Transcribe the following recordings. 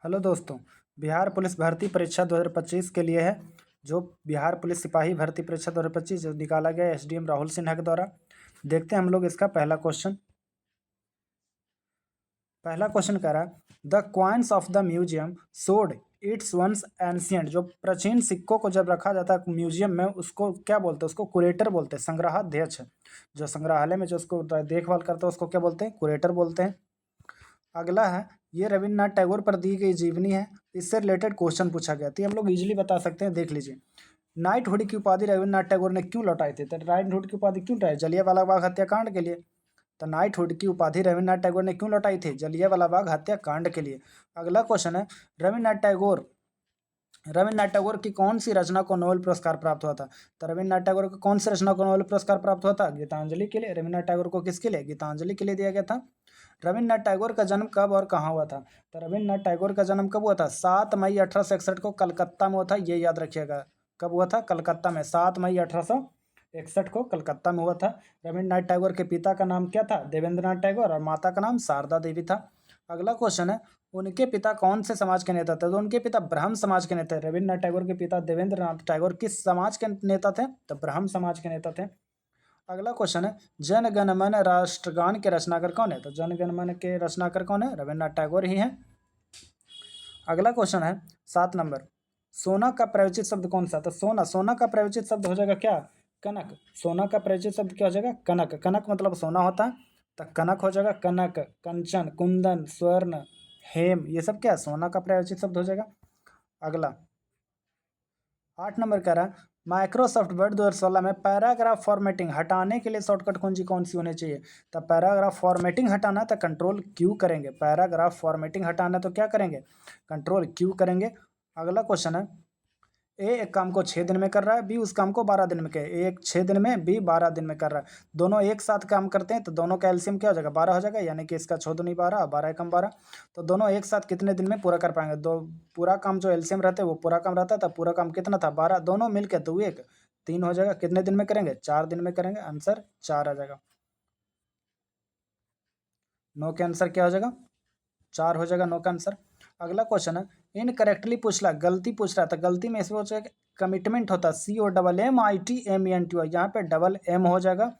Hello दोस्तों। Bihar police भर्ती परीक्षा 2025 के लिए है। जो बिहार पुलिस सिपाही भर्ती परीक्षा 2025 जो निकाला गया एसडीएम राहुल सिन्हा के द्वारा। देखते हैं हम लोग इसका पहला क्वेश्चन। पहला क्वेश्चन कह रहा है the coins of the museum सोड इट्स वंस एंशियंट। जो प्राचीन सिक्कों को जब रखा जाता है म्यूजियम में उसको क्या बोलते हैं? उसको कुरेटर बोलते हैं, संग्रहाध्यक्ष। जो संग्रहालय में जो उसको देखभाल करता है उसको क्या बोलते हैं? कुरेटर बोलते हैं। अगला है ये रविन्द्रनाथ टैगोर पर दी गई जीवनी है। इससे रिलेटेड क्वेश्चन पूछा गया तो हम लोग इजीली बता सकते हैं। देख लीजिए, नाइटहुड की उपाधि रविन्द्रनाथ टैगोर ने क्यों लौटाई थी? तो नाइटहुड की उपाधि क्यों लौटाई? जलियांवाला बाग हत्याकांड के लिए। तो नाइटहुड की उपाधि रविन्द्रनाथ टैगोर ने क्यों लौटाई थी? जलियांवाला बाग हत्याकांड के लिए। अगला क्वेश्चन है रविन्द्रनाथ टैगोर की कौन सी रचना को नोबेल पुरस्कार प्राप्त हुआ था? तो रविन्द्रनाथ टैगोर को कौन सी रचना को नोबेल पुरस्कार प्राप्त हुआ था? गीतांजलि के लिए। रविन्द्रनाथ टैगोर को किसके लिए? गीतांजलि के लिए दिया गया था। रविन्द्रनाथ टैगोर का जन्म कब और कहाँ हुआ था? तो रविन्द्रनाथ टैगोर का जन्म कब हुआ था? 7 मई 1861 को कलकत्ता में हुआ था। ये याद रखिएगा, कब हुआ था? कलकत्ता में 7 मई 1861 को कलकत्ता में हुआ था। रविन्द्रनाथ टैगोर के पिता का नाम क्या था? देवेंद्रनाथ टैगोर। और माता का नाम शारदा देवी था। अगला क्वेश्चन है उनके पिता कौन से समाज के नेता थे? तो उनके पिता ब्राह्मण समाज के नेता। रविन्द्रनाथ टैगोर के पिता देवेंद्रनाथ टैगोर किस समाज के नेता थे? तो ब्राह्मण समाज के नेता थे। अगला क्वेश्चन है जन गण मन राष्ट्रगान के रचनाकार कौन है? तो जन गण मन के रचनाकार कौन है? रविन्द्रनाथ टैगोर ही हैं। अगला क्वेश्चन है 7 नंबर, सोना का प्रयोजित शब्द कौन सा? तो सोना का प्रयोजित शब्द हो जाएगा क्या? कनक। सोना का प्रयोजित शब्द क्या हो जाएगा? कनक। कनक मतलब सोना होता है, तो कनक हो जाएगा। कनक, कंचन, कुंदन, स्वर्ण, हेम, ये सब क्या है? सोना का प्रयोजित शब्द हो जाएगा। अगला 8 नंबर कह रहा है माइक्रोसॉफ्ट वर्ड 2016 में पैराग्राफ फॉर्मेटिंग हटाने के लिए शॉर्टकट कुंजी कौन सी होनी चाहिए? तो पैराग्राफ फॉर्मेटिंग हटाना तो कंट्रोल क्यू करेंगे। पैराग्राफ फॉर्मेटिंग हटाना तो क्या करेंगे? कंट्रोल क्यू करेंगे। अगला क्वेश्चन है ए एक काम को 6 दिन में कर रहा है, बी उस काम को 12 दिन में कर। ए 6 दिन में, बी 12 दिन में कर रहा है। दोनों एक साथ काम करते हैं तो दोनों का एलसीएम क्या हो जाएगा? 12 हो जाएगा। यानी कि इसका 6 दूनी 12, 12 एकम 12। तो दोनों एक साथ कितने दिन में पूरा कर पाएंगे? दो पूरा काम जो एलसीएम रहते हैं वो पूरा काम रहता था। पूरा काम कितना था? 12। दोनों मिलकर 2 1 3 हो जाएगा। कितने दिन में करेंगे? 4 दिन में करेंगे। आंसर 4 आ जाएगा। नो के आंसर क्या हो जाएगा? 4 हो जाएगा नो का आंसर। अगला क्वेश्चन है इनकरेक्टली पूछ रहा, गलती पूछ रहा था। गलती में इसमें हो जाएगा कमिटमेंट होता है, COMMITMENT। यहाँ पे डबल एम हो जाएगा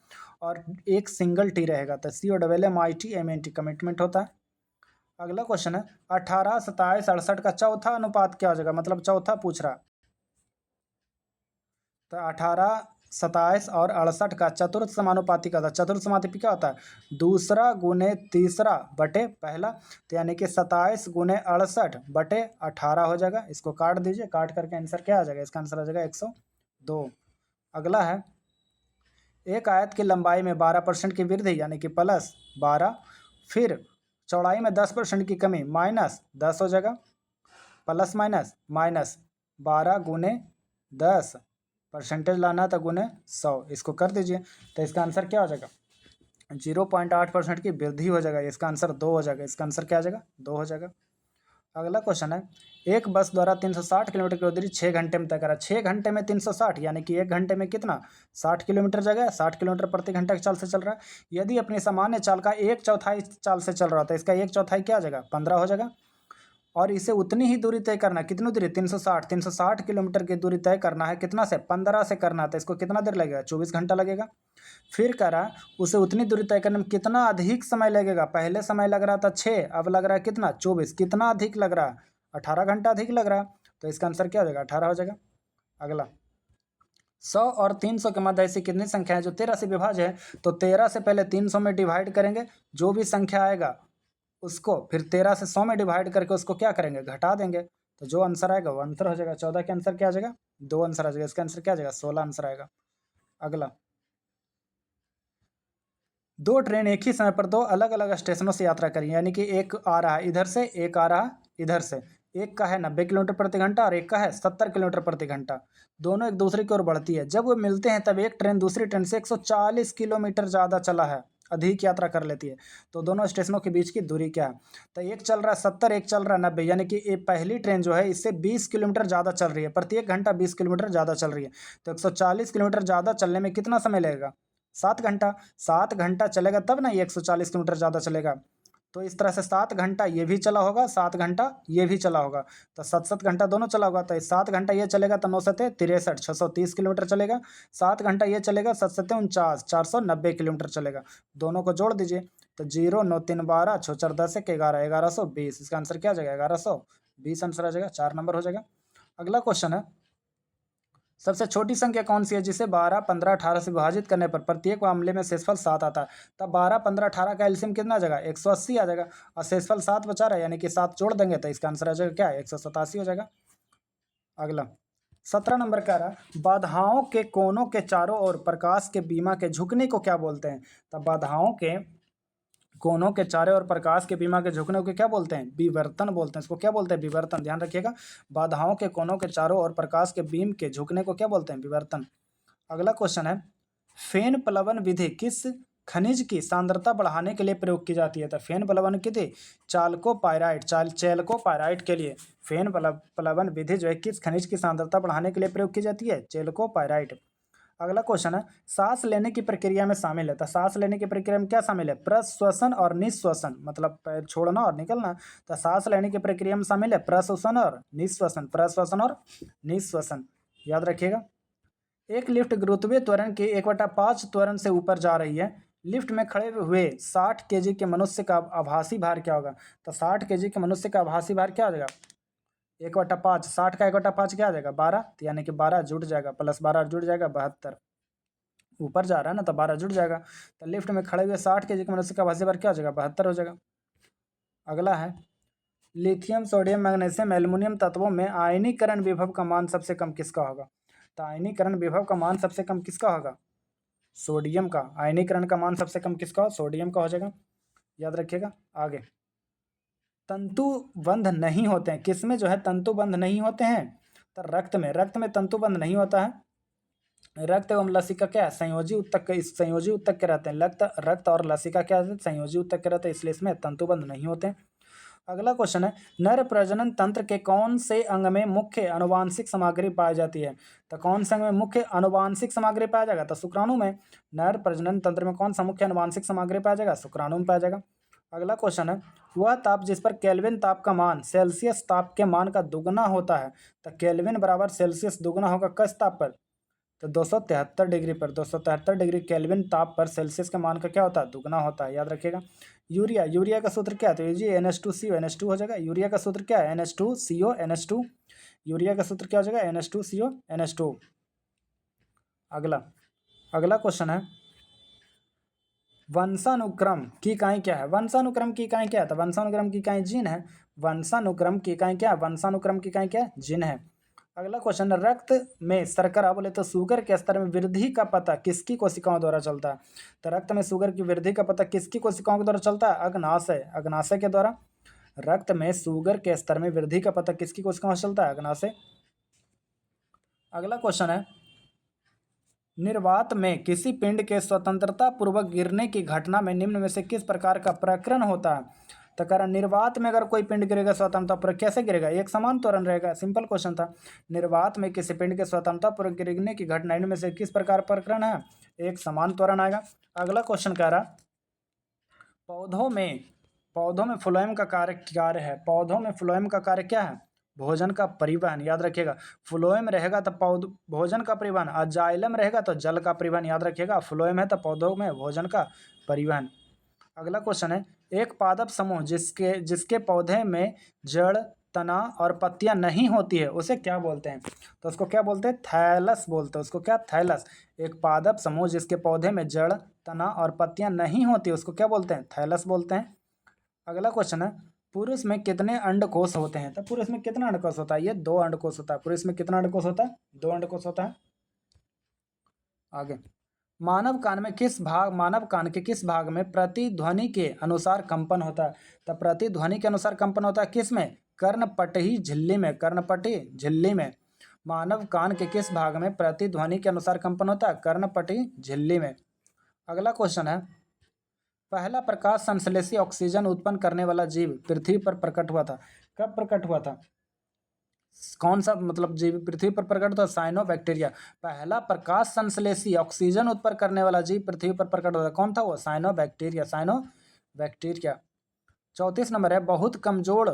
और एक सिंगल टी रहेगा, तो COMMITMENT कमिटमेंट होता है। अगला क्वेश्चन है 18, 27, 68 का चौथा अनुपात क्या हो जाएगा? मतलब चौथा पूछ रहा। तो 18, 27 और 68 का चतुर्थ समानुपाती का था। चतुर्थ समानुपाती क्या होता है? दूसरा गुने तीसरा बटे पहला। तो यानी कि 27 गुने 68 बटे 18 हो जाएगा। इसको काट दीजिए, काट करके आंसर क्या आ जाएगा? इसका आंसर आ जाएगा 102। अगला है एक आयत की लंबाई में 12% की वृद्धि यानी कि +12, फिर चौड़ाई में 10% की कमी -10 हो जाएगा। प्लस माइनस माइनस 12 गुने 10, परसेंटेज लाना था गुने 100। इसको कर दीजिए तो इसका आंसर क्या हो जाएगा? 0.8% की वृद्धि हो जाएगा। इसका आंसर 2 हो जाएगा। इसका आंसर क्या आ जाएगा? 2 हो जाएगा। अगला क्वेश्चन है एक बस द्वारा 360 किलोमीटर की दूरी 6 घंटे में तय करा। 6 घंटे में 360 यानी कि 1 घंटे में कितना? 60 किलोमीटर जगह 60 किलोमीटर प्रति घंटा की चाल से चल रहा है। यदि अपनी सामान्य चाल का 1/4 चाल से चल रहा था, इसका 1/4 क्या आ जाएगा? 15 हो जाएगा। और इसे उतनी ही दूरी तय करना है। कितनी दूरी? 360 किलोमीटर की दूरी तय करना है। कितना से? 15 से करना है। तो इसको कितना देर लगेगा? 24 घंटा लगेगा। फिर करा उसे उतनी दूरी तय करने में कितना अधिक समय लगेगा? पहले समय लग रहा था 6, अब लग रहा है कितना? 24। कितना अधिक लग रहा है? 18 घंटा अधिक लग रहा है। तो इसका आंसर क्या हो जाएगा? 18 हो जाएगा। अगला 100 और 300 के मध्य ऐसी कितनी संख्या है जो 13 से विभाज्य है? तो 13 से पहले 300 में डिवाइड करेंगे। जो भी संख्या आएगा उसको फिर 13 से 100 में डिवाइड करके उसको क्या करेंगे? घटा देंगे। तो जो आंसर आएगा वो आंसर हो जाएगा। 14 के आंसर क्या आ जाएगा? 2 आंसर आ जाएगा। इसका आंसर क्या आ जाएगा? 16 आंसर आएगा। अगला 2 ट्रेन एक ही समय पर 2 अलग अलग स्टेशनों से यात्रा करी, यानी कि एक आ रहा है इधर से, एक आ रहा है इधर से। एक का है 90 किलोमीटर प्रति घंटा और एक का है 70 किलोमीटर प्रति घंटा। दोनों एक दूसरे की ओर बढ़ती है। जब वो मिलते हैं तब एक ट्रेन दूसरी ट्रेन से 140 किलोमीटर ज़्यादा चला है, अधिक यात्रा कर लेती है। तो दोनों स्टेशनों के बीच की दूरी क्या है? तो एक चल रहा है 70, एक चल रहा है 90, यानी कि ये पहली ट्रेन जो है इससे 20 किलोमीटर ज़्यादा चल रही है। प्रत्येक घंटा 20 किलोमीटर ज़्यादा चल रही है। तो 140 किलोमीटर ज़्यादा चलने में कितना समय लगेगा? 7 घंटा। 7 घंटा चलेगा तब ना ये 140 किलोमीटर ज़्यादा चलेगा। तो इस तरह से 7 घंटा ये भी चला होगा, 7 घंटा ये भी चला होगा, तो 7-7 घंटा दोनों चला होगा। तो 7 घंटा ये चलेगा तो 9 सत्ते 63, 630 किलोमीटर चलेगा। 7 घंटा ये चलेगा, 7 सत्ते 49, 490 किलोमीटर चलेगा। दोनों को जोड़ दीजिए तो 0 9 3 12 6 4 10 1 11, 1120। इसका आंसर क्या आ जाएगा? 1120 आंसर आ जाएगा, 4 नंबर हो जाएगा। अगला क्वेश्चन है, सबसे छोटी संख्या कौन सी है जिसे 12, 15, 18 से विभाजित करने पर प्रत्येक मामले में शेषफल 7 आता है? तब 12, 15, 18 का एलसीएम कितना आ जाएगा? 180 आ जाएगा, और शेषफल 7 बचा रहा है, यानी कि 7 जोड़ देंगे तो इसका आंसर आ जाएगा क्या? 187 हो जाएगा। अगला 17 नंबर कह रहा, बाधाओं के कोनों के चारों ओर प्रकाश के बीमा के झुकने को क्या बोलते हैं? तब बाधाओं के कोनों के चारों ओर प्रकाश के बीमा के झुकने को क्या बोलते हैं? विवर्तन बोलते हैं। इसको क्या बोलते हैं? विवर्तन। ध्यान रखिएगा, बाधाओं के कोनों के चारों ओर प्रकाश के बीम के झुकने को क्या बोलते हैं? विवर्तन। अगला क्वेश्चन है, फेन प्लवन विधि किस खनिज की सांद्रता बढ़ाने के लिए प्रयोग की जाती है? तो फेन प्लवन विधि चेल्कोपाइराइट के लिए फेन प्लवन विधि जो है किस खनिज की सांद्रता बढ़ाने के लिए प्रयोग की जाती है? चेल्कोपाइराइट। अगला क्वेश्चन है, सांस लेने की प्रक्रिया में शामिल है। तो सांस लेने की प्रक्रिया में क्या शामिल है? प्रश्वसन और निश्वसन, मतलब पैर छोड़ना और निकलना। तो सांस लेने की प्रक्रिया में शामिल है प्रश्वसन और निश्वसन, प्रश्वसन और निश्वसन, याद रखिएगा। एक लिफ्ट गुरुत्वीय त्वरण के 1/5 त्वरण से ऊपर जा रही है। लिफ्ट में खड़े हुए 60 केजी के मनुष्य का आभासी भार क्या होगा? तो 60 केजी के मनुष्य का आभासी भार क्या हो जाएगा? 1/5, 60 का 1/5 क्या आ जाएगा? 12, तो यानी कि 12 जुड़ जाएगा, प्लस 12 जुड़ जाएगा 72। ऊपर जा रहा है ना तो 12 जुड़ जाएगा। तो लिफ्ट में खड़े हुए 60 केजी के मनुष्य का आभासी भार क्या हो जाएगा? 72 हो जाएगा। अगला है, लिथियम, सोडियम, मैग्नीशियम, एल्युमिनियम तत्वों में आयनीकरण विभव का मान सबसे कम किसका होगा? तो आयनीकरण विभव का मान सबसे कम किसका होगा? सोडियम का। आयनीकरण का मान सबसे कम किसका हो? सोडियम का हो जाएगा, याद रखिएगा। आगे, तंतु बंध नहीं होते हैं, किसमें जो है तंतु बंध नहीं होते हैं? तो रक्त में। रक्त में तंतु बंध नहीं होता है। रक्त एवं लसिका क्या है? संयोजी उत्तक के, संयोजी उत्तक के रहते हैं। रक्त और लसिका क्या है? संयोजी उत्तक के रहते हैं, इसलिए इसमें तंतुबंध नहीं होते हैं। अगला क्वेश्चन है, नर प्रजनन तंत्र के कौन से अंग में मुख्य आनुवांशिक सामग्री पाई जाती है? तो कौन से अंग में मुख्य आनुवांशिक सामग्री पाया जाएगा? तो शुक्राणु में। नर प्रजनन तंत्र में कौन सा मुख्य आनुवांशिक सामग्री पाया जाएगा? शुक्राणु में पाया जाएगा। अगला क्वेश्चन है, वह ताप जिस पर केल्विन ताप का मान सेल्सियस ताप के मान का दुगना होता है। तो केल्विन बराबर सेल्सियस दुगना होगा किस ताप पर? तो 273 डिग्री पर। 273 डिग्री केल्विन ताप पर सेल्सियस के मान का क्या होता है? दुगना होता है, याद रखिएगा। यूरिया, यूरिया का सूत्र क्या है? तो ये NH2CO NH2 हो जाएगा। यूरिया का सूत्र क्या है? NH2CO NH2। यूरिया का सूत्र क्या हो जाएगा? NH2CO NH2। अगला क्वेश्चन है, वंशानुक्रम की इकाई क्या है? वंशानुक्रम की इकाई क्या है? तो वंशानुक्रम की इकाई जीन है। वंशानुक्रम की इकाई क्या है? वंशानुक्रम की इकाई क्या है? जीन है। अगला क्वेश्चन, रक्त में शर्करा बोले तो शुगर के स्तर में वृद्धि का पता किसकी कोशिकाओं द्वारा चलता है? तो रक्त में शुगर की वृद्धि का पता किसकी कोशिकाओं के द्वारा चलता है? अग्नाशय, अग्नाशय के द्वारा। रक्त में शुगर के स्तर में वृद्धि का पता किसकी कोशिकाओं से चलता है? अग्नाशय। अगला क्वेश्चन है, निर्वात में किसी पिंड के स्वतंत्रता पूर्वक गिरने की घटना में निम्न में से किस प्रकार का प्रकरण होता है? तो कह रहा, निर्वात में अगर कोई पिंड गिरेगा स्वतंत्रता पूर्वक, कैसे गिरेगा? एक समान त्वरण रहेगा। सिंपल क्वेश्चन था। निर्वात में किसी पिंड के स्वतंत्रता पूर्वक गिरने की घटना इनमें से किस प्रकार प्रकरण है? एक समान त्वरण आएगा। अगला क्वेश्चन कह रहा, पौधों में फ्लोएम का कार्य है। पौधों में फ्लोएम का कार्य क्या है? भोजन का परिवहन, याद रखिएगा। फ्लोएम रहेगा तो भोजन का परिवहन, और जाइलम रहेगा तो जल का परिवहन, याद रखिएगा। फ्लोएम है तो पौधों में भोजन का परिवहन। अगला क्वेश्चन है, एक पादप समूह जिसके पौधे में जड़, तना और पत्तियां नहीं होती है उसे क्या बोलते हैं? तो उसको क्या बोलते हैं? थैलस बोलते हैं। उसको क्या? थैलस। एक पादप समूह जिसके पौधे में जड़, तना और पत्तियां नहीं होती उसको क्या बोलते हैं? थैलस बोलते हैं। अगला क्वेश्चन है, पुरुष में कितने अंडकोश होते हैं? तो पुरुष में कितना अंडकोश होता है? ये 2 अंडकोश होता है। पुरुष में कितना अंडकोश होता है? 2 अंडकोश होता है। आगे, मानव कान के किस भाग में प्रतिध्वनि के अनुसार कंपन होता है? तो प्रतिध्वनि के अनुसार कंपन होता है किस में? कर्णपटही झिल्ली में। कर्णपटी झिल्ली में। मानव कान के किस भाग में प्रतिध्वनि के अनुसार कंपन होता है? कर्णपटी झिल्ली में। अगला क्वेश्चन है, पहला प्रकाश संश्लेषी ऑक्सीजन उत्पन्न करने वाला जीव पृथ्वी पर प्रकट हुआ था। कब प्रकट हुआ था? कौन सा मतलब जीव पृथ्वी पर प्रकट हुआ? साइनोबैक्टीरिया। पहला प्रकाश संश्लेषी ऑक्सीजन उत्पन्न करने वाला जीव पृथ्वी पर प्रकट हुआ था, कौन था वो? साइनोबैक्टीरिया। साइनोबैक्टीरिया। 34 नंबर है, बहुत कमजोर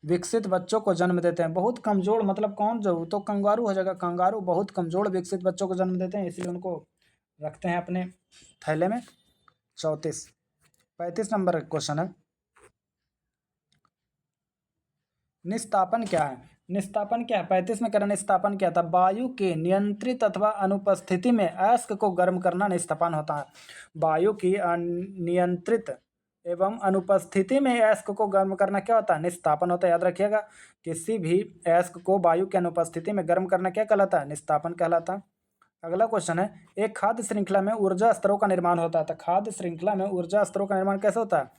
विकसित बच्चों को जन्म देते हैं। बहुत कमजोर मतलब कौन, जो तो कंगारू हो जाएगा, कंगारू बहुत कमजोर विकसित बच्चों को जन्म देते हैं, इसलिए उनको रखते हैं अपने थैले में। 34। 35 नंबर क्वेश्चन है, निस्तापन क्या है? निस्तापन क्या है? 35 में कह रहा निस्तापन क्या था? वायु के नियंत्रित अथवा अनुपस्थिति में अयस्क को गर्म करना निस्तापन होता है। वायु की नियंत्रित एवं अनुपस्थिति में अयस्क को गर्म करना क्या होता है? निस्तापन होता है। याद रखिएगा, किसी भी अयस्क को वायु की अनुपस्थिति में गर्म करना क्या कहलाता है? निस्तापन कहलाता है। अगला क्वेश्चन है, एक खाद्य श्रृंखला में ऊर्जा स्तरों का निर्माण होता है। तो खाद्य श्रृंखला में ऊर्जा स्तरों का निर्माण कैसे होता है?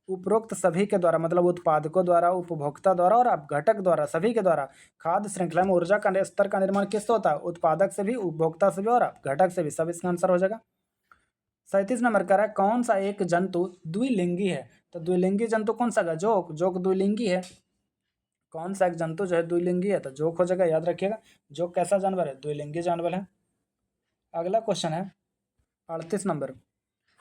उपरोक्त सभी के द्वारा, मतलब उत्पादकों द्वारा, उपभोक्ता द्वारा और अपघटक द्वारा, सभी के द्वारा खाद्य श्रृंखला में ऊर्जा का स्तर का निर्माण किससे होता है? उत्पादक से भी, उपभोक्ता से भी और अपघटक से भी। सब इसका आंसर हो जाएगा। 37 नंबर कह रहा है, कौन सा एक जंतु द्विलिंगी है? तो द्विलिंगी जंतु कौन सा है? जोक। जोक द्विलिंगी है। कौन सा एक जंतु जो है द्विलिंगी है? तो जोक हो जाएगा। याद रखिएगा, जोक कैसा जानवर है? द्विलिंगी जानवर है। अगला क्वेश्चन है 38 नंबर,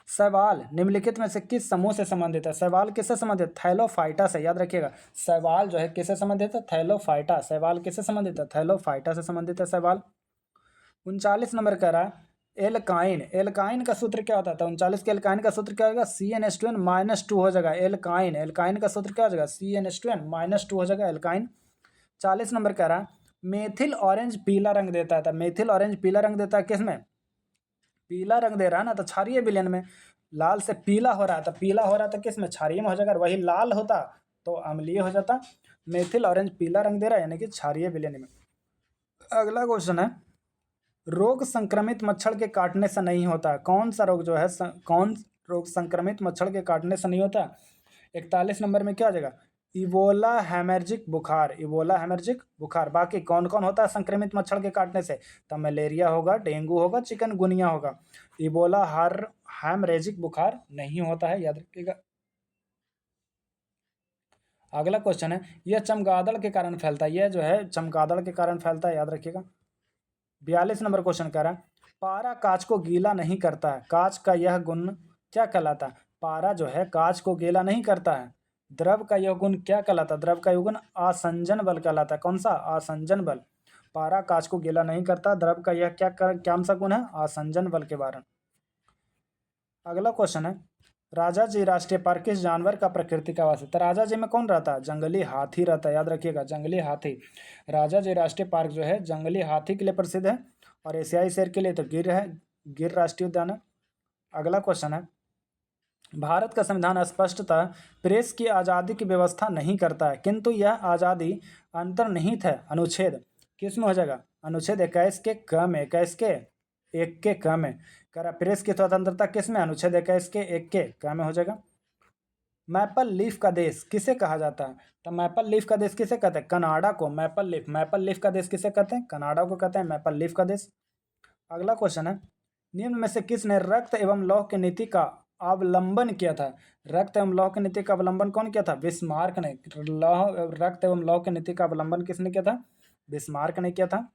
शैवाल निम्नलिखित में से किस समूह से संबंधित है? शैवाल किससे संबंधित? थैलोफाइटा से। याद रखिएगा, शैवाल जो है किससे संबंधित है? थैलोफाइटा। शैवाल किससे संबंधित है? थैलोफाइटा से संबंधित है शैवाल। 39 नंबर कह रहा है, एल्काइन। एल्काइन का सूत्र क्या होता है? तो 39 के एल्काइन का सूत्र क्या होगा? CnH2n-2 हो जाएगा एल्काइन। एल्काइन का सूत्र क्या हो जाएगा? CnH2n-2 हो जाएगा एल्काइन। 40 नंबर कह रहा है, मेथिल ऑरेंज पीला रंग देता है। तो मेथिल ऑरेंज पीला रंग देता है किसमें? पीला रंग दे रहा है ना, तो क्षारीय विलयन में। लाल से पीला हो रहा है, तो पीला हो रहा है तो किसमें? क्षारीय में हो जाएगा। वही लाल होता तो अम्लीय हो जाता। मेथिल ऑरेंज पीला रंग दे रहा है यानी कि क्षारीय विलयन में। अगला क्वेश्चन है, रोग संक्रमित मच्छर के काटने से नहीं होता। कौन सा रोग जो है कौन रोग संक्रमित मच्छर के काटने से नहीं होता? 41 नंबर में क्या हो जाएगा? इबोला हेमरेजिक बुखार। इबोला हेमरेजिक बुखार। बाकी कौन कौन होता है संक्रमित मच्छर के काटने से? तो मलेरिया होगा, डेंगू होगा, चिकनगुनिया होगा। इबोला हेमरेजिक बुखार नहीं होता है, याद रखिएगा। अगला क्वेश्चन है, यह चमगादड़ के कारण फैलता है। यह जो है चमगादड़ के कारण फैलता है, याद रखिएगा। 42 नंबर क्वेश्चन कह रहा है, पारा कांच को गीला नहीं करता है। कांच का यह गुण क्या कहलाता है? पारा जो है कांच को गीला नहीं करता है। द्रव का यह गुण क्या कहलाता है? द्रव का यह गुण आसंजन बल कहलाता है। कौन सा? आसंजन बल। पारा कांच को गीला नहीं करता, द्रव का यह क्या सा गुण है? आसंजन बल के कारण। अगला क्वेश्चन है, राजा जी राष्ट्रीय पार्क किस जानवर का प्राकृतिक आवास है? तो राजा जी में कौन रहता है? जंगली हाथी रहता है। याद रखिएगा, जंगली हाथी। राजा जी राष्ट्रीय पार्क जो है जंगली हाथी के लिए प्रसिद्ध है, और एशियाई शेर के लिए तो गिर है, गिर राष्ट्रीय उद्यान है। अगला क्वेश्चन है, भारत का संविधान स्पष्टतः प्रेस की आज़ादी की व्यवस्था नहीं करता है, किंतु यह आज़ादी अंतर्निहित है। अनुच्छेद किस में हो जाएगा? अनुच्छेद 21 के क में। 21 के 1 के क में। करा प्रेस की स्वतंत्रता किस में? अनुच्छेद 21 के 1 के क में हो जाएगा। मैपल लीफ का देश किसे कहा जाता है? तो मैपल लीफ का देश किसे कहते हैं? कनाडा को। मैपल लीफ, मैपल लीफ का देश किसे कहते हैं? कनाडा को कहते हैं मैपल लीफ का देश। अगला क्वेश्चन है, निम्न में से किसने रक्त एवं लौह की नीति का अवलंबन किया था? रक्त एवं लौह की नीति का अवलंबन कौन किया था? बिस्मार्क ने। रक्त एवं लौह की नीति का अवलंबन किसने किया था? बिस्मार्क ने किया था।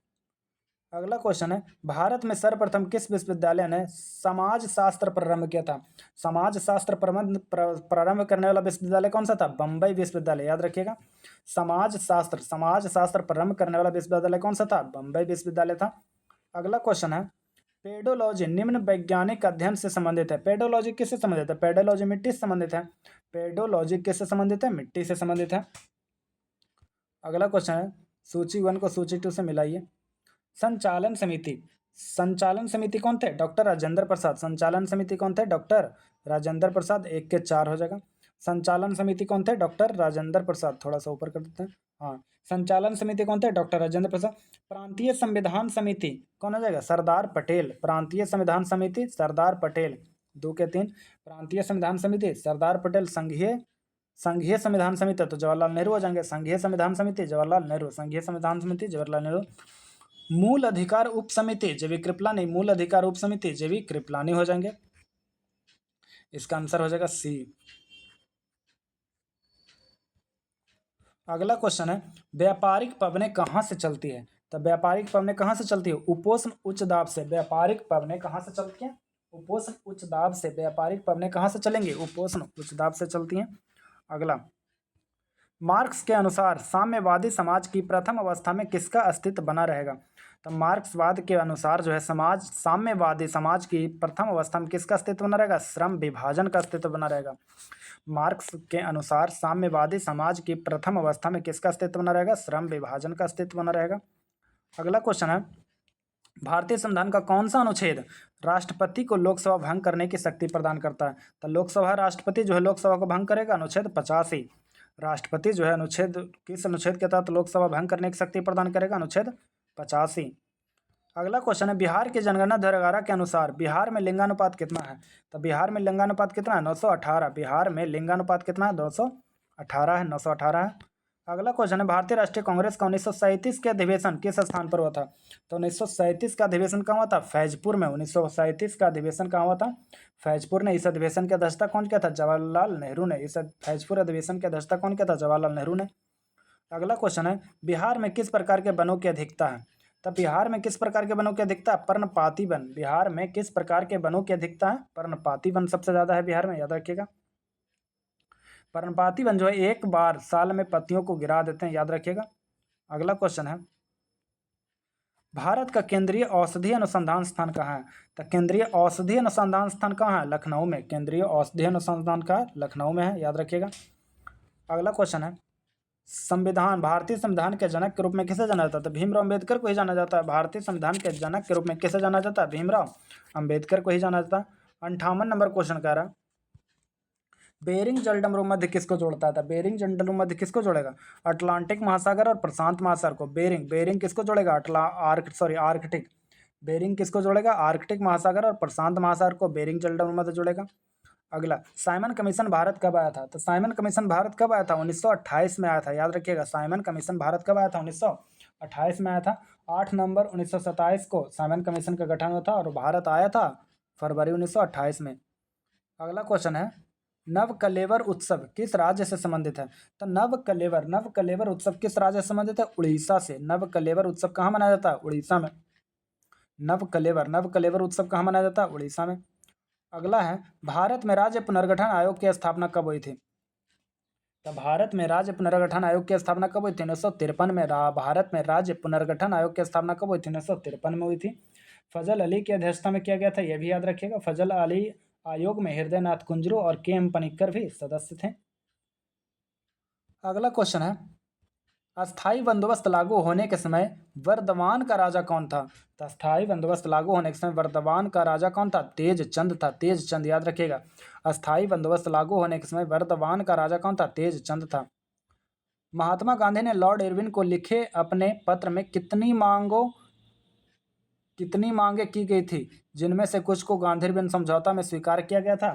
अगला क्वेश्चन है, भारत में सर्वप्रथम किस विश्वविद्यालय ने समाज शास्त्र प्रारंभ किया था? समाज शास्त्र प्रारंभ करने वाला विश्वविद्यालय कौन सा था? बम्बई विश्वविद्यालय। याद रखिएगा, समाज शास्त्र प्रारंभ करने वाला विश्वविद्यालय कौन सा था? बम्बई विश्वविद्यालय था। अगला क्वेश्चन है, पेडोलॉजी निम्न वैज्ञानिक अध्ययन से संबंधित है। पेडोलॉजी किससे संबंधित है? पेडोलॉजी मिट्टी से संबंधित है। पेडोलॉजी किससे संबंधित है? मिट्टी से संबंधित है। अगला क्वेश्चन है, सूची 1 को सूची 2 से मिलाइए। संचालन समिति, संचालन समिति कौन थे? डॉक्टर राजेंद्र प्रसाद। संचालन समिति कौन थे? डॉक्टर राजेंद्र प्रसाद। 1 के 4 हो जाएगा। संचालन समिति कौन थे? डॉक्टर राजेंद्र प्रसाद। थोड़ा सा ऊपर कर देते हैं। हाँ, संचालन समिति कौन थे? डॉक्टर राजेंद्र प्रसाद। प्रांतीय संविधान समिति कौन हो जाएगा? सरदार पटेल। प्रांतीय संविधान समिति सरदार पटेल। 2 के 3। प्रांतीय संविधान समिति सरदार पटेल। संघीय संविधान समिति तो जवाहरलाल नेहरू हो जाएंगे। संघीय संविधान समिति जवाहरलाल नेहरू। संघीय संविधान समिति जवाहरलाल नेहरू। मूल अधिकार उप समिति जेवी कृपलानी। मूल अधिकार उप समिति जेवी कृपलानी हो जाएंगे। इसका आंसर हो जाएगा सी। अगला क्वेश्चन है, व्यापारिक पवनें कहाँ से चलती है? तो व्यापारिक पवनें कहाँ से चलती है? उपोष्ण उच्च दाब से। व्यापारिक पवनें कहाँ से चलती हैं? उपोष्ण उच्च दाब से। व्यापारिक पवनें कहाँ से चलेंगी? उपोष्ण उच्च दाब से चलती हैं। अगला, मार्क्स के अनुसार साम्यवादी समाज की प्रथम अवस्था में किसका अस्तित्व बना रहेगा? तो मार्क्सवाद के अनुसार जो है साम्यवादी समाज की प्रथम अवस्था में किसका अस्तित्व बना रहेगा? श्रम विभाजन का अस्तित्व बना रहेगा। मार्क्स के अनुसार साम्यवादी समाज की प्रथम अवस्था में किसका अस्तित्व बना रहेगा? श्रम विभाजन का अस्तित्व बना रहेगा। अगला क्वेश्चन है, भारतीय संविधान का कौन सा अनुच्छेद राष्ट्रपति को लोकसभा भंग करने की शक्ति प्रदान करता है? तो लोकसभा राष्ट्रपति जो है लोकसभा को भंग करेगा, अनुच्छेद 85। राष्ट्रपति जो है किस अनुच्छेद के तहत लोकसभा भंग करने की शक्ति प्रदान करेगा? अनुच्छेद 85। अगला क्वेश्चन है, बिहार की जनगणना 2011 के अनुसार बिहार में लिंगानुपात कितना है? तो बिहार में लिंगानुपात कितना है? 918। बिहार में लिंगानुपात कितना है? 218 है, 918 है। अगला क्वेश्चन है, भारतीय राष्ट्रीय कांग्रेस का 1937 के अधिवेशन किस स्थान पर हुआ था? तो 1937 का अधिवेशन कहाँ हुआ था? फैजपुर में। 1937 का अधिवेशन कहाँ हुआ था? फैजपुर ने। इस अधिवेशन की अध्यक्षता कौन किया था? जवाहरलाल नेहरू ने। इस फैजपुर अधिवेशन की अध्यक्षता कौन किया था? जवाहरलाल नेहरू ने। अगला क्वेश्चन है, बिहार में किस प्रकार के वनों की अधिकता है? तो बिहार में किस प्रकार के वनों की अधिकता? पर्णपाती वन। बिहार में किस प्रकार के वनों की अधिकता है? पर्णपाती वन सबसे ज्यादा है बिहार में, याद रखिएगा। पर्णपाती वन जो है एक बार साल में पत्तियों को गिरा देते हैं, याद रखिएगा। अगला क्वेश्चन है, भारत का केंद्रीय औषधि अनुसंधान स्थान कहाँ है? तो केंद्रीय औषधि अनुसंधान स्थान कहाँ है? लखनऊ में। केंद्रीय औषधि अनुसंधान का लखनऊ में है, याद रखिएगा। अगला क्वेश्चन है, भारतीय संविधान के जनक के रूप में किसे जाना जाता है? तो भीमराव अम्बेडकर को ही जाना जाता है। भारतीय संविधान के जनक के रूप में किसे जाना जाता है? भीमराव अम्बेडकर को ही जाना जाता है। 58 नंबर क्वेश्चन कह रहा है, बेरिंग जलडमरू मध्य किसको जोड़ता था? बेरिंग जलडमरू मध्य किसको जोड़ेगा? अटलांटिक महासागर और प्रशांत महासागर को। बेरिंग किसको जोड़ेगा? आर्कटिक। बेरिंग किसको जोड़ेगा? आर्कटिक महासागर और प्रशांत महासागर को बेरिंग जलडमरू मध्य जोड़ेगा। अगला, साइमन कमीशन भारत कब आया था? तो साइमन कमीशन भारत कब आया था? 1928 में आया था, याद रखिएगा। साइमन कमीशन भारत कब आया था? 1928 में आया था। 8 नवंबर 1927 को साइमन कमीशन का गठन हुआ था और भारत आया था फरवरी 1928 में। अगला क्वेश्चन है, नवकलेवर उत्सव किस राज्य से संबंधित है? तो नवकलेवर उत्सव किस राज्य से संबंधित है? उड़ीसा से। नवकलेवर उत्सव कहाँ मनाया जाता है? उड़ीसा में। नवकलेवर उत्सव कहाँ मनाया जाता है? उड़ीसा में। अगला है, भारत में राज्य पुनर्गठन आयोग की स्थापना कब हुई थी? तो भारत में राज्य पुनर्गठन आयोग की स्थापना कब हुई थी? 1953 में। भारत में राज्य पुनर्गठन आयोग की स्थापना कब हुई थी? 1953 में हुई थी। फजल अली की अध्यक्षता में किया गया था, यह भी याद रखिएगा। फजल अली आयोग में हृदयनाथ कुंजरू और के एम पनिक्कर भी सदस्य थे। अगला क्वेश्चन है, अस्थाई बंदोबस्त लागू होने के समय वर्धमान का राजा कौन था? तो अस्थाई बंदोबस्त लागू होने के समय वर्धमान का राजा कौन था? तेज चंद था। तेज चंद, याद रखिएगा। अस्थाई बंदोबस्त लागू होने के समय वर्धमान का राजा कौन था? तेज चंद था। महात्मा गांधी ने लॉर्ड इरविन को लिखे अपने पत्र में कितनी मांगे की गई थी, जिनमें से कुछ को गांधी इरविन समझौता में स्वीकार किया गया था?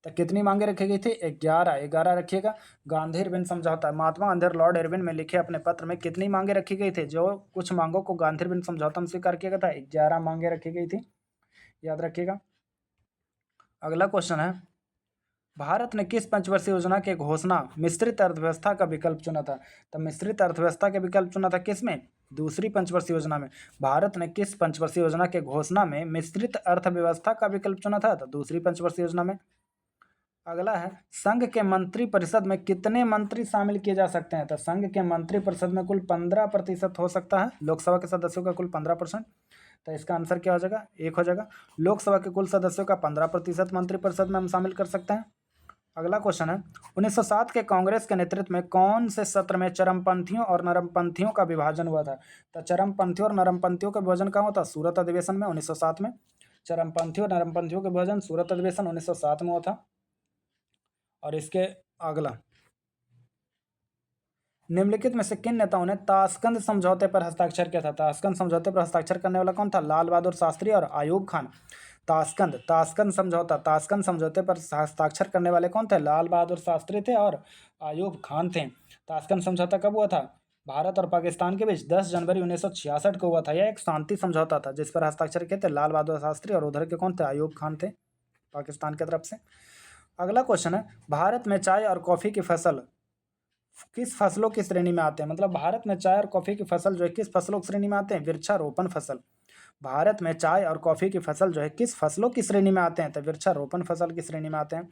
तो कितनी मांगे रखी गई थी? 11 रखिएगा। गांधी इरविन समझौता, महात्मा गांधी और लॉर्ड इरविन में लिखे अपने पत्र में कितनी मांगे रखी गई थी? जो कुछ मांगों को गांधी इरविन समझौता में स्वीकार किया गया था, 11 मांगे रखी गई थी, याद रखिएगा। अगला क्वेश्चन है, भारत ने किस पंचवर्षीय योजना की घोषणा मिश्रित अर्थव्यवस्था का विकल्प चुना था? तो मिश्रित अर्थव्यवस्था के विकल्प चुना था किसमें? दूसरी पंचवर्षीय योजना में। भारत ने किस पंचवर्षीय योजना के घोषणा में मिश्रित अर्थव्यवस्था का विकल्प चुना था? तो दूसरी पंचवर्षीय योजना में। अगला है, संघ के मंत्री परिषद में कितने मंत्री शामिल किए जा सकते हैं? तो संघ के मंत्री परिषद में कुल 15% हो सकता है। लोकसभा के सदस्यों का कुल 15%। तो इसका आंसर क्या हो जाएगा? 1 हो जाएगा। लोकसभा के कुल सदस्यों का 15% मंत्री परिषद में हम शामिल कर सकते हैं। अगला क्वेश्चन है, 1907 के कांग्रेस के नेतृत्व में कौन से सत्र में चरमपंथियों और नरमपंथियों का विभाजन हुआ था? तो चरमपंथियों और नरमपंथियों का विभाजन कहाँ होता? सूरत अधिवेशन में, 1907 में। चरमपंथियों और नरमपंथियों का विभाजन सूरत अधिवेशन 1907 में हुआ था। और इसके अगला, निम्नलिखित में से किन नेताओं ने ताशकंद समझौते पर हस्ताक्षर किया था? ताशकंद समझौते पर हस्ताक्षर करने वाला कौन था? लाल बहादुर शास्त्री और अयूब खान। ताशकंद समझौते पर हस्ताक्षर करने वाले कौन थे? लाल बहादुर शास्त्री थे और अयूब खान थे। ताशकंद समझौता कब हुआ था? भारत और पाकिस्तान के बीच 10 जनवरी 1966 को हुआ था। यह एक शांति समझौता था जिस पर हस्ताक्षर किए थे लाल बहादुर शास्त्री और उधर के कौन थे? अयूब खान थे, पाकिस्तान की तरफ से। अगला क्वेश्चन है, भारत में चाय और कॉफ़ी की फसल किस फसलों की श्रेणी में आते हैं? मतलब भारत में चाय और कॉफ़ी की फसल जो है किस फसलों की श्रेणी में आते हैं? वृक्षारोपण फसल। भारत में चाय और कॉफ़ी की फसल जो है किस फसलों की श्रेणी में आते हैं? तो वृक्षारोपण फसल की श्रेणी में आते हैं।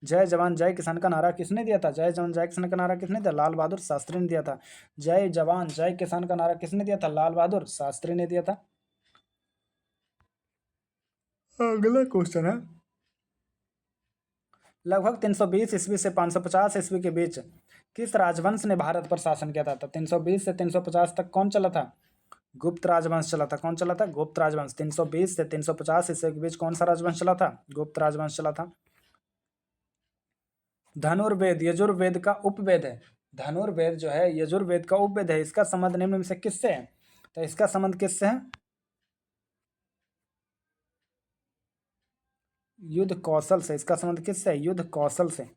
जय जवान जय किसान का नारा किसने दिया था? जय जवान जय किसान का नारा किसने दिया? लाल बहादुर शास्त्री ने दिया था। जय जवान जय किसान का नारा किसने दिया था? लाल बहादुर शास्त्री ने दिया था। अगला क्वेश्चन है, लगभग 320 ईस्वी से 550 ईस्वी के बीच किस राजवंश ने भारत पर शासन किया था? तो 320 से 350 तक कौन चला था? गुप्त राजवंश चला था। कौन चला था? गुप्त राजवंश। 320 से 350 ईस्वी के बीच कौन सा राजवंश चला था? गुप्त राजवंश चला था। धनुर्वेद यजुर्वेद का उपवेद है। धनुर्वेद जो है यजुर्वेद का उपवेद है। इसका संबंध निम्न में से किससे है? तो इसका संबंध किससे है? युद्ध कौशल से। इसका संबंध किससे है? युद्ध कौशल से।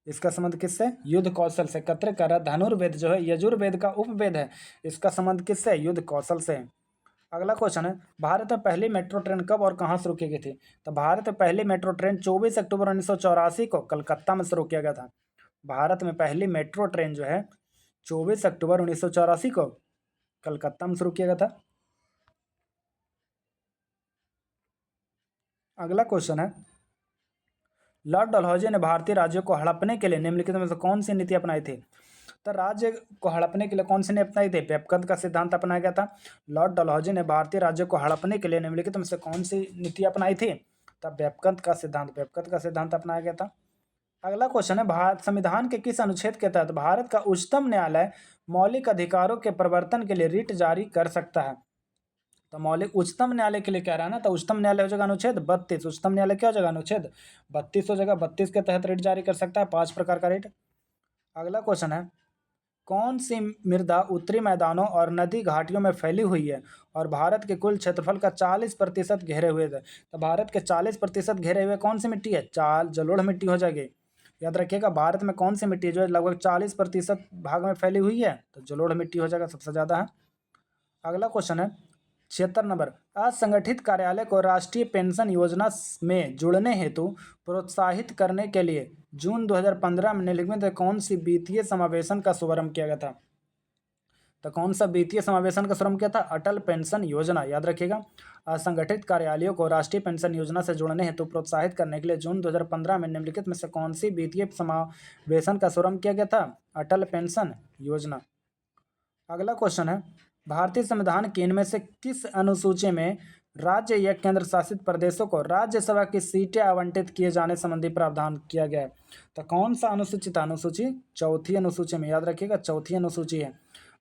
इसका संबंध किससे? युद्ध कौशल से। कत्र कर धनुर्वेद जो है यजुर्वेद का उपवेद है। इसका संबंध किससे है? युद्ध कौशल से। अगला क्वेश्चन है, भारत में पहली मेट्रो ट्रेन कब और कहाँ शुरू की गई थी? तो भारत में पहली मेट्रो ट्रेन 24 अक्टूबर 1984 को कलकत्ता में शुरू किया गया था। भारत में पहली मेट्रो ट्रेन जो है 24 अक्टूबर 1984 को कलकत्ता में शुरू किया गया था। अगला क्वेश्चन है, लॉर्ड डलहौजी ने भारतीय राज्यों को हड़पने के लिए निम्नलिखित में से कौन सी नीति अपनाई थी? तो राज्य को हड़पने के लिए कौन सी नीति अपनाई थी? वेपकंत का सिद्धांत अपनाया गया था। लॉर्ड डलहौजी ने भारतीय राज्यों को हड़पने के लिए निम्नलिखित में से कौन सी नीति अपनाई थी? तब वेपकंत का सिद्धांत अपनाया गया था। अगला क्वेश्चन है, भारत संविधान के किस अनुच्छेद के तहत भारत का उच्चतम न्यायालय मौलिक अधिकारों के प्रवर्तन के लिए रिट जारी कर सकता है? तो मौलिक उच्चतम न्यायालय के लिए कह रहा है ना, तो उच्चतम न्यायालय हो जाएगा अनुच्छेद 32। उच्चतम न्यायालय क्या हो जाएगा? अनुच्छेद 32 हो जाएगा। 32 के तहत रिट जारी कर सकता है 5 प्रकार का रिट। अगला क्वेश्चन है, कौन सी मृदा उत्तरी मैदानों और नदी घाटियों में फैली हुई है और भारत के कुल क्षेत्रफल का 40% घेरे हुए है? तो भारत के 40% घेरे हुए कौन सी मिट्टी है? जलोढ़ मिट्टी हो जाएगी। याद रखिएगा, भारत में कौन सी मिट्टी है जो लगभग 40% भाग में फैली हुई है? तो जलोढ़ मिट्टी हो जाएगा, सबसे ज़्यादा है। अगला क्वेश्चन है 76 नंबर, असंगठित कार्यालय को राष्ट्रीय पेंशन योजना में जुड़ने हेतु प्रोत्साहित करने के लिए जून 2015 में निम्नलिखित कौन सी वित्तीय समावेशन का शुभारंभ किया गया था? तो कौन सा वित्तीय समावेशन का शुभारंभ किया था? अटल पेंशन योजना। याद रखिएगा, असंगठित कार्यालयों को राष्ट्रीय पेंशन योजना से जोड़ने हेतु प्रोत्साहित करने के लिए जून 2015 में निम्नलिखित में से कौन सी वित्तीय समावेशन का शुभारंभ किया गया था? अटल पेंशन योजना। अगला क्वेश्चन है, भारतीय संविधान की इनमें से किस अनुसूची में राज्य या केंद्र शासित प्रदेशों को राज्यसभा की सीटें आवंटित किए जाने संबंधी प्रावधान किया गया है? तो कौन सा अनुसूची था? अनुसूची चौथी अनुसूची में। याद रखिएगा, चौथी अनुसूची है।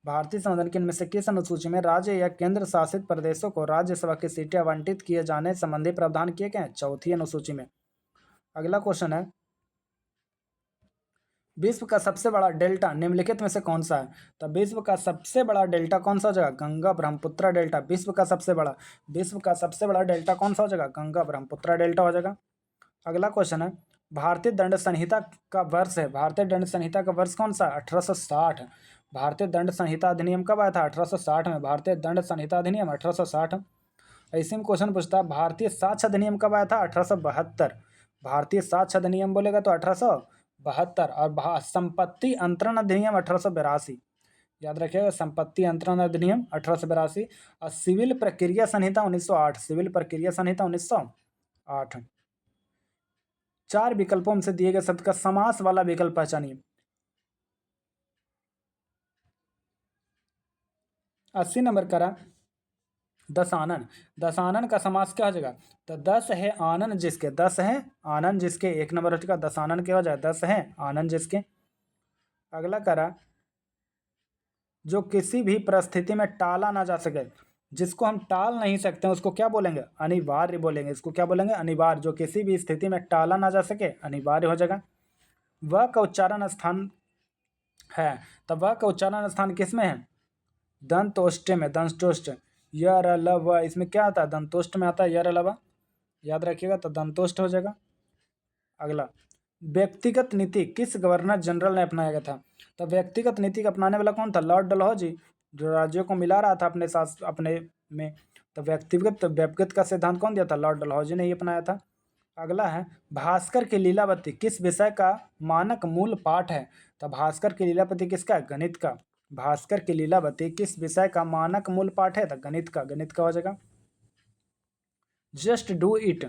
भारतीय संविधान की इनमें से किस अनुसूची में राज्य या केंद्र शासित प्रदेशों को राज्यसभा की सीटें आवंटित किए जाने संबंधी प्रावधान किए गए हैं? चौथी अनुसूची में। अगला क्वेश्चन है, विश्व का सबसे बड़ा डेल्टा निम्नलिखित में से कौन सा है? तो विश्व का सबसे बड़ा डेल्टा कौन सा हो जाएगा? गंगा ब्रह्मपुत्र डेल्टा। विश्व का सबसे बड़ा डेल्टा कौन सा हो जाएगा? गंगा ब्रह्मपुत्र डेल्टा हो जाएगा। अगला क्वेश्चन है, भारतीय दंड संहिता का वर्ष है। भारतीय दंड संहिता का वर्ष कौन सा? 1860। भारतीय दंड संहिता अधिनियम कब आया था? 1860 में। भारतीय दंड संहिता अधिनियम 1860। ऐसे में क्वेश्चन पूछता है, भारतीय साक्ष्य अधिनियम कब आया था? 1872। भारतीय साक्ष्य अधिनियम बोलेगा तो 1872। और संपत्ति अंतरण अधिनियम 1882। याद रखिएगा, संपत्ति अंतरण अधिनियम 1882। और सिविल प्रक्रिया संहिता 1908। सिविल प्रक्रिया संहिता 1908। 4 विकल्पों में से दिए गए शब्द का समास वाला विकल्प पहचानिए। 80 नंबर करा दशानन। दशानन का समास क्या हो जाएगा? तो 10 है आनन जिसके। 10 है आनन जिसके। 1 नंबर हो जाएगा दशानन क्या हो जाए? 10 है आनन जिसके। अगला करा, जो किसी भी परिस्थिति में टाला ना जा सके, जिसको हम टाल नहीं सकते हैं उसको क्या बोलेंगे? अनिवार्य बोलेंगे। इसको क्या बोलेंगे? अनिवार्य। जो किसी भी स्थिति में टाला ना जा सके अनिवार्य हो जाएगा। वह का उच्चारण स्थान है, तब वह का उच्चारण स्थान किस में है? दंतोष्ट में। दंतोष्ट य र ल व, इसमें क्या आता है? दंतोष्ट में आता है य र ल व। याद रखिएगा, तो दंतोष्ट हो जाएगा। अगला, व्यक्तिगत नीति किस गवर्नर जनरल ने अपनाया गया था? तो व्यक्तिगत नीति का अपनाने वाला कौन था? लॉर्ड डलहौजी, जो राज्यों को मिला रहा था अपने साथ अपने में। तो व्यक्तिगत का सिद्धांत कौन दिया था? लॉर्ड डलहौजी ने ही अपनाया था। अगला है, भास्कर की लीलावती किस विषय का मानक मूल पाठ है? तो भास्कर की लीलावती किसका है? गणित का। भास्कर की लीलावती किस विषय का मानक मूल पाठ है? तो गणित का। गणित का हो जाएगा। जस्ट डू इट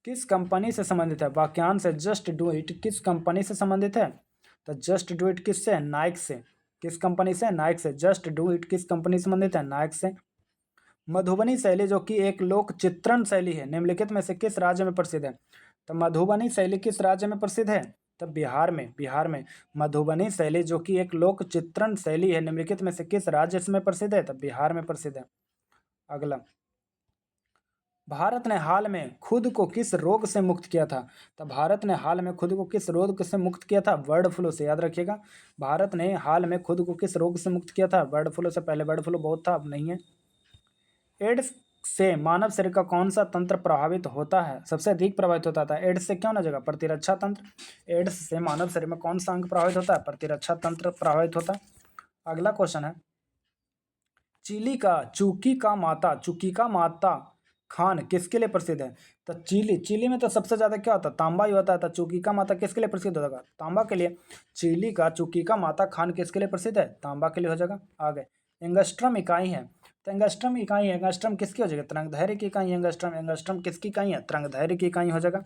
किस कंपनी से संबंधित है? वाक्यांश है जस्ट डू इट किस कंपनी से संबंधित है? तो जस्ट डू इट किससे है? नाइक से। किस कंपनी से? नाइक से। जस्ट डू इट किस कंपनी से संबंधित है? नाइक से। मधुबनी शैली जो कि एक लोक चित्रण शैली है, निम्नलिखित में से किस राज्य में प्रसिद्ध है? तो मधुबनी शैली किस राज्य में प्रसिद्ध है? तो बिहार में। बिहार में मधुबनी शैली जो कि एक लोक चित्रण शैली है, निम्नलिखित में से किस राज्य में प्रसिद्ध है? तो बिहार में प्रसिद्ध है। अगला, भारत ने हाल में खुद को किस रोग से मुक्त किया था? तो भारत ने हाल में खुद को किस रोग से मुक्त किया था? बर्ड फ्लू से। याद रखिएगा, भारत ने हाल में खुद को किस रोग से मुक्त किया था? बर्ड फ्लू से। पहले बर्ड फ्लू बहुत था, अब नहीं है। एड्स से मानव शरीर का कौन सा तंत्र प्रभावित होता है? सबसे अधिक प्रभावित होता था। एड्स से क्या होना जगह? प्रतिरक्षा तंत्र। एड्स से मानव शरीर में कौन सा अंग प्रभावित होता है? प्रतिरक्षा तंत्र प्रभावित होता है। अगला क्वेश्चन है, चूकी का माता खान किसके लिए प्रसिद्ध है? तो चिली में तो सबसे ज्यादा क्या होता है? तांबा ही होता है। तो चूकी का माता किसके लिए प्रसिद्ध होगा? तांबा के लिए। चिली का चूकी का माता खान किसके लिए प्रसिद्ध है? तांबा के लिए हो जाएगा। आगे, एंगस्ट्रम इकाई है। तो एंगस्ट्रम इकाई है, एंगस्ट्रम किसकी हो जाएगी? तरंगदैर्घ्य की इकाई। एंगस्ट्रम एंगस्ट्रम किसकी इकाई है? तरंगदैर्घ्य की इकाई हो जाएगा।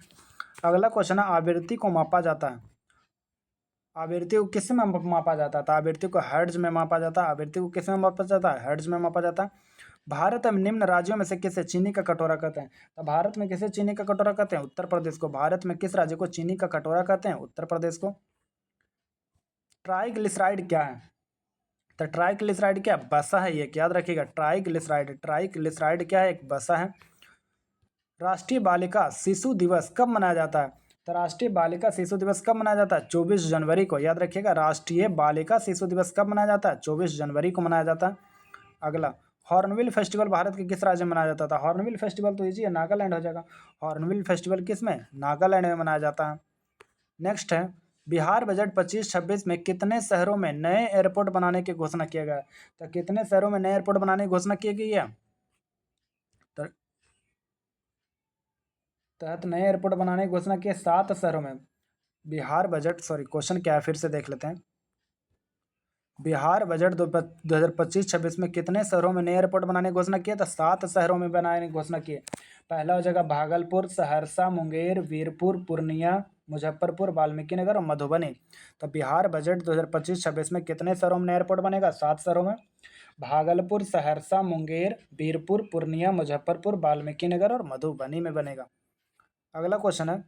अगला क्वेश्चन है, आवृत्ति को मापा जाता है। आवृत्ति को किस में मापा जाता है? तो आवृत्ति को हर्ट्ज में मापा जाता है। आवृत्ति को किस में मापा जाता है? हर्ट्ज में मापा जाता है। भारत में निम्न राज्यों में से किसे चीनी का कटोरा कहते हैं? तो भारत में किसे चीनी का कटोरा कहते हैं? उत्तर प्रदेश को। भारत में किस राज्य को चीनी का कटोरा कहते हैं? उत्तर प्रदेश को। ट्राइग्लिसराइड क्या है? तो ट्राइग्लिसराइड क्या? वसा है ये, याद रखिएगा। ट्राइग्लिसराइड क्या है? एक वसा है। राष्ट्रीय बालिका शिशु दिवस कब मनाया जाता है? तो राष्ट्रीय बालिका शिशु दिवस कब मनाया जाता है? 24 जनवरी को। याद रखिएगा, राष्ट्रीय बालिका शिशु दिवस कब मनाया जाता है? 24 जनवरी को मनाया जाता है। अगला, हॉर्नबिल फेस्टिवल भारत के किस राज्य में मनाया जाता था? हॉर्नबिल फेस्टिवल तो इजी है, नागालैंड हो जाएगा। हॉर्नबिल फेस्टिवल किस में? नागालैंड में मनाया जाता है। नेक्स्ट है, बिहार बजट 25-26 में कितने शहरों में नए एयरपोर्ट बनाने की घोषणा किया गया है? तो कितने शहरों में नए एयरपोर्ट बनाने की घोषणा की गई है? तो तहत नए एयरपोर्ट बनाने की घोषणा की है 7 शहरों में। बिहार बजट, सॉरी क्वेश्चन क्या है फिर से देख लेते हैं। बिहार बजट 2025-26 में कितने शहरों में नए एयरपोर्ट बनाने की घोषणा की है? तो 7 शहरों में बनाने की घोषणा की है। पहला हो जाएगा भागलपुर, सहरसा, मुंगेर, वीरपुर, पूर्णिया, मुजफ्फरपुर, वाल्मीकि नगर और मधुबनी। तो बिहार बजट 2025-26 में कितने शहरों में नया एयरपोर्ट बनेगा? 7 शहरों में। भागलपुर, सहरसा, मुंगेर, वीरपुर, पूर्णिया, मुजफ्फरपुर, वाल्मीकि नगर और मधुबनी में बनेगा। अगला क्वेश्चन है,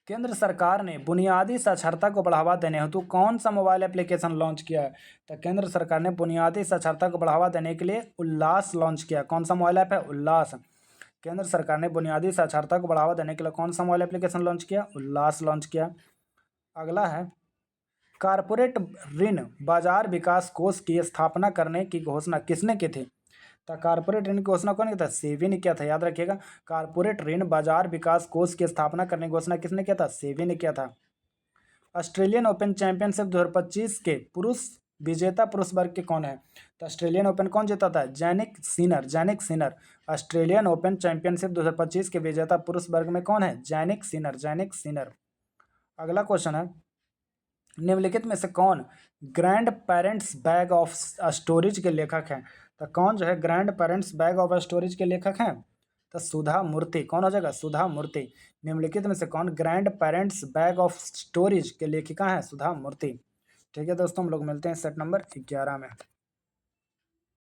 केंद्र सरकार ने बुनियादी साक्षरता को बढ़ावा देने हेतु कौन सा मोबाइल एप्लीकेशन लॉन्च किया है? तो केंद्र सरकार ने बुनियादी साक्षरता को बढ़ावा देने के लिए उल्लास लॉन्च किया। कौन सा मोबाइल ऐप है? उल्लास। केंद्र सरकार ने बुनियादी साक्षरता को बढ़ावा देने के लिए कौन सा मोबाइल एप्लीकेशन लॉन्च किया? उल्लास लॉन्च किया। अगला है, कारपोरेट ऋण बाजार विकास कोष की स्थापना करने की घोषणा किसने की थी? तो कारपोरेट ऋण की घोषणा कौन किया था? सेबी ने किया था। याद रखिएगा, कारपोरेट ऋण बाजार विकास कोष की स्थापना करने की घोषणा किसने किया था? सेबी ने किया था। ऑस्ट्रेलियन ओपन चैंपियनशिप 2025 के पुरुष विजेता पुरुष वर्ग के कौन है? तो ऑस्ट्रेलियन ओपन कौन जीता था? Jannik Sinner. Australian open championship 2025 के विजेता पुरुष वर्ग में कौन है? Jannik Sinner. अगला क्वेश्चन है, निम्नलिखित में से कौन grand parents bag of storage के लेखक हैं? तो कौन जो है grand parents bag of storage के लेखक हैं? तो सुधा मूर्ति। कौन हो जाएगा? सुधा मूर्ति। निम्नलिखित में से कौन grand parents bag of storage के लेखिका हैं? सुधा मूर्ति। ठीक है दोस्तों, हम लोग मिलते हैं सेट नंबर 11 में।